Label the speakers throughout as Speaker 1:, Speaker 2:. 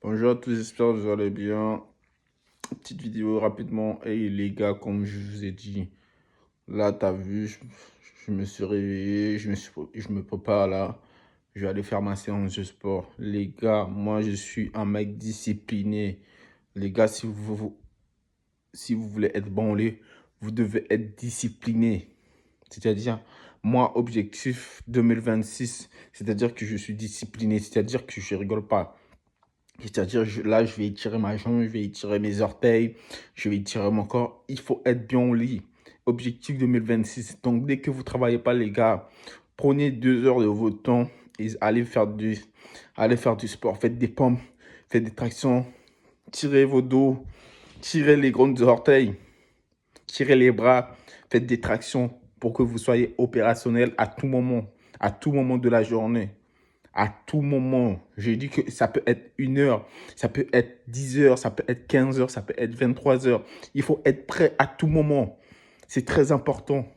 Speaker 1: Bonjour à tous, j'espère que vous allez bien. Petite vidéo rapidement. Hey les gars, comme je vous ai dit, là t'as vu, je me suis réveillé, je me prépare là. Je vais aller faire ma séance de sport. Les gars, moi je suis un mec discipliné. Les gars, si vous voulez être bon au lait, vous devez être discipliné. C'est-à-dire, moi, objectif 2026, c'est-à-dire que je suis discipliné, c'est-à-dire que je rigole pas. C'est-à-dire, là, je vais étirer ma jambe, je vais étirer mes orteils, je vais étirer mon corps. Il faut être bien au lit. Objectif 2026. Donc, dès que vous ne travaillez pas, les gars, prenez 2 heures de votre temps et allez faire du sport. Faites des pompes, faites des tractions, tirez vos dos, tirez les grands orteils, tirez les bras, faites des tractions pour que vous soyez opérationnel à tout moment de la journée. À tout moment. J'ai dit que ça peut être 1 heure, ça peut être 10 heures, ça peut être 15 heures, ça peut être 23 heures. Il faut être prêt à tout moment. C'est très important.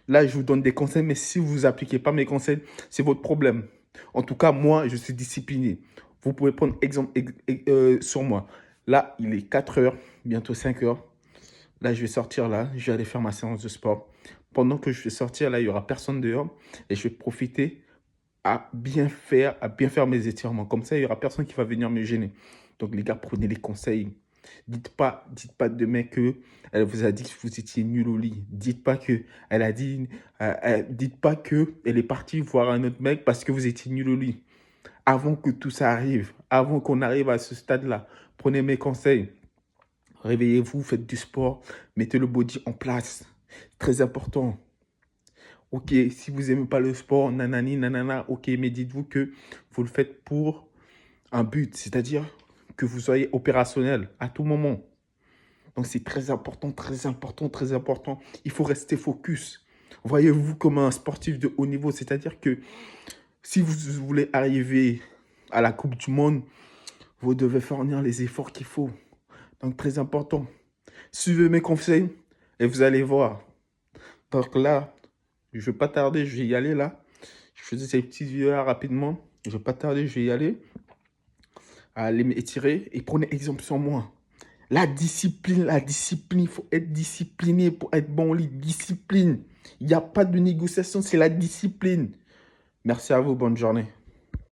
Speaker 1: Là, je vous donne des conseils, mais si vous n'appliquez pas mes conseils, c'est votre problème. En tout cas, moi, je suis discipliné. Vous pouvez prendre exemple sur moi. Là, il est 4 heures, bientôt 5 heures. Là, je vais sortir là, je vais aller faire ma séance de sport. Pendant que je vais sortir, là, il n'y aura personne dehors et je vais profiter à bien faire mes étirements. Comme ça, il n'y aura personne qui va venir me gêner. Donc, les gars, prenez les conseils. Dites pas demain que elle vous a dit que vous étiez nul au lit. Dites pas que elle a dit, dites pas que elle est partie voir un autre mec parce que vous étiez nul au lit. Avant que tout ça arrive, avant qu'on arrive à ce stade-là, prenez mes conseils. Réveillez-vous, faites du sport, mettez le body en place. Très important. Ok, si vous n'aimez pas le sport, nanani, nanana, ok, mais dites-vous que vous le faites pour un but, c'est-à-dire que vous soyez opérationnel à tout moment. Donc c'est très important, très important, très important. Il faut rester focus. Voyez-vous comme un sportif de haut niveau, c'est-à-dire que si vous voulez arriver à la Coupe du Monde, vous devez fournir les efforts qu'il faut. Donc très important. Suivez mes conseils et vous allez voir. Donc là, je ne vais pas tarder, je vais y aller là. Je faisais ces petites vidéos là rapidement. Je ne vais pas tarder, je vais y aller. À aller m'étirer et prenez exemple sur moi. La discipline, il faut être discipliné pour être bon au lit. Discipline. Il n'y a pas de négociation, c'est la discipline. Merci à vous, bonne journée.